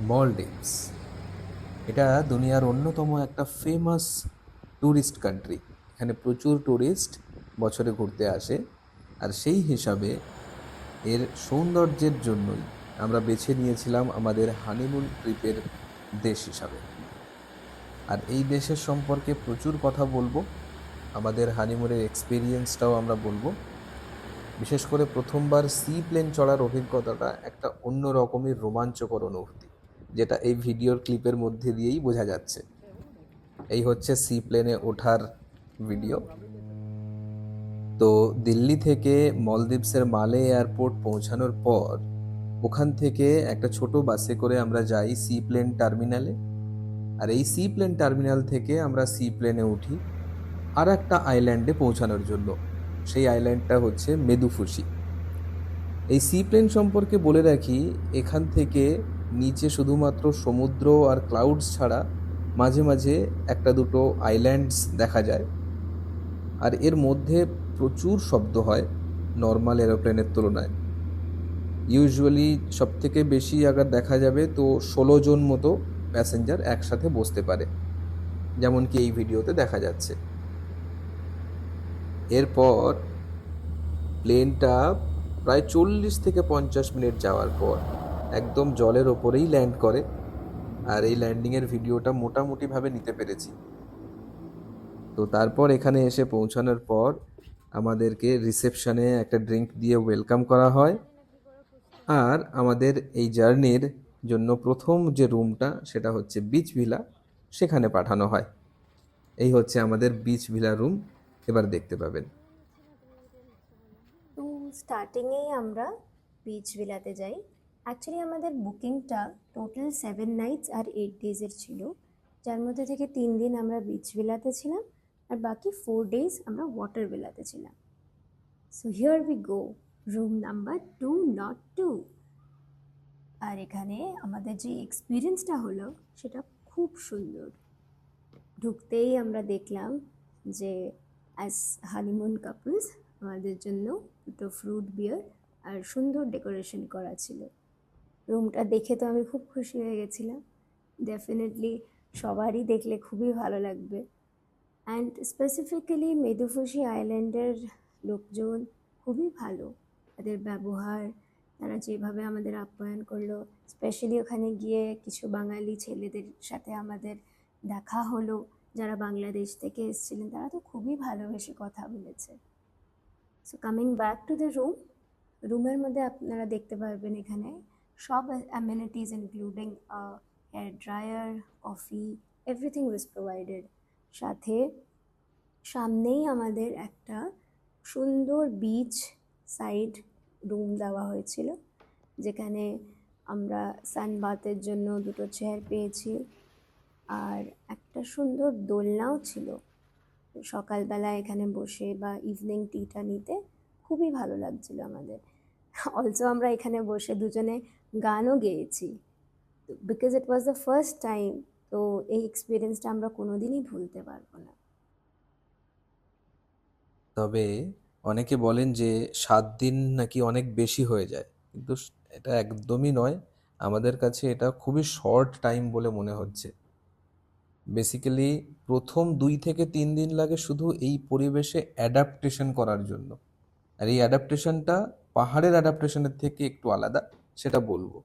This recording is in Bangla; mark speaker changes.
Speaker 1: মলডিভস এটা দুনিয়ার অন্যতম একটা ফেমাস ট্যুরিস্ট কান্ট্রি। এখানে প্রচুর ট্যুরিস্ট বছরে ঘুরতে আসে, আর সেই হিসাবে এর সৌন্দর্যের জন্যই আমরা বেছে নিয়েছিলাম আমাদের হানিমুন ট্রিপের দেশ হিসাবে। আর এই দেশের সম্পর্কে প্রচুর কথা বলবো, আমাদের হানিমুনের এক্সপিরিয়েন্সটাও আমরা বলবো। বিশেষ করে প্রথমবার সি প্লেন চড়ার অভিজ্ঞতাটা একটা অন্য রকমের রোমাঞ্চকর অনুভূতি, যেটা এই ভিডিওর ক্লিপের মধ্যে দিয়েই বোঝা যাচ্ছে। এই হচ্ছে সি প্লেনে ওঠার ভিডিও। তো দিল্লি থেকে মলদ্বীপসের মালে এয়ারপোর্ট পৌঁছানোর পর ওখান থেকে একটা ছোট বাসে করে আমরা যাই সি প্লেন টার্মিনালে। আর এই সি প্লেন টার্মিনাল থেকে আমরা সি প্লেনে উঠি আর একটা আইল্যান্ডে পৌঁছানোর জন্য। সেই আইল্যান্ডটা হচ্ছে মেদুফুসি। এই সি প্লেন সম্পর্কে বলে রাখি, এখান থেকে নিচে শুধুমাত্র সমুদ্র আর ক্লাউডস ছাড়া মাঝে মাঝে একটা দুটো আইল্যান্ডস দেখা যায়। আর এর মধ্যে প্রচুর শব্দ হয় নর্মাল এরোপ্লেনের তুলনায়। ইউজুয়ালি সব থেকে বেশি আগার দেখা যাবে তো 16 জন মতো প্যাসেঞ্জার একসাথে বসতে পারে, যেমন কি এই ভিডিওতে দেখা যাচ্ছে। এরপর প্লেনটা প্রায় 40 থেকে 50 মিনিট যাওয়ার পর একদম জলের ওপরেই ল্যান্ড করে। আর এই ল্যান্ডিংয়ের ভিডিওটা মোটামুটিভাবে নিতে পেরেছি। তো তারপর এখানে এসে পৌঁছানোর পর আমাদেরকে রিসেপশনে একটা ড্রিঙ্ক দিয়ে ওয়েলকাম করা হয়। আর আমাদের এই জার্নির জন্য প্রথম যে রুমটা সেটা হচ্ছে বিচ ভিলা, সেখানে পাঠানো হয়। এই হচ্ছে আমাদের বিচ ভিলা রুম, এবার দেখতে পাবেন।
Speaker 2: তো স্টার্টিংয়েই আমরা বিচ ভিলাতে যাই। অ্যাকচুয়ালি আমাদের বুকিংটা টোটাল 7 নাইটস আর 8 ডেজের ছিল, যার মধ্যে থেকে 3 দিন আমরা বিচ ভিলাতে ছিলাম আর বাকি 4 ডেজ আমরা ওয়াটার ভিলাতে ছিলাম। So here we go, room number 202। আর এখানে আমাদের যে এক্সপিরিয়েন্সটা হলো সেটা খুব সুন্দর। ঢুকতেই আমরা দেখলাম যে অ্যাজ হানিমুন কাপলস আমাদের জন্য দুটো ফ্রুট বিয়ার আর সুন্দর ডেকোরেশন করা ছিল। রুমটা দেখে তো আমি খুব খুশি হয়ে গেছিলাম। ডেফিনেটলি সবারই দেখলে খুবই ভালো লাগবে। অ্যান্ড স্পেসিফিক্যালি মেদুফুসি আইল্যান্ডের লোকজন খুবই ভালো, তাদের ব্যবহার, তারা যেভাবে আমাদের আপ্যায়ন করলো। স্পেশালি ওখানে গিয়ে কিছু বাঙালি ছেলেদের সাথে আমাদের দেখা হলো, যারা বাংলাদেশ থেকে এসেছিলেন, তারা তো খুবই ভালোবেসে কথা বলেছে। So coming back to the রুমের মধ্যে আপনারা দেখতে পারবেন এখানে সব amenities including hair dryer, coffee, everything was provided. সাথে সামনেই আমাদের একটা সুন্দর বিচ সাইড রুম দেওয়া হয়েছিল, যেখানে আমরা সানবাথের জন্য দুটো চেয়ার পেয়েছি আর একটা সুন্দর দোলনাও ছিল। সকালবেলা এখানে বসে বা ইভিনিং টিটা নিতে খুবই ভালো লাগছিল আমাদের। অলসো আমরা এখানে বসে দুজনে গানও গেয়েছি, because it was the first time. তো এই এক্সপিরিয়েন্সটা আমরা কোনোদিনই ভুলতে পারবো না।
Speaker 1: তবে অনেকে বলেন যে 7 দিন নাকি অনেক বেশি হয়ে যায়, কিন্তু এটা একদমই নয়। আমাদের কাছে এটা খুবই শর্ট টাইম বলে মনে হচ্ছে। বেসিক্যালি প্রথম 2 থেকে 3 দিন লাগে শুধু এই পরিবেশে অ্যাডাপ্টেশন করার জন্য। আর এই অ্যাডাপ্টেশনটা পাহাড়ের অ্যাডাপ্টেশনের থেকে একটু আলাদা, সেটা বলবো।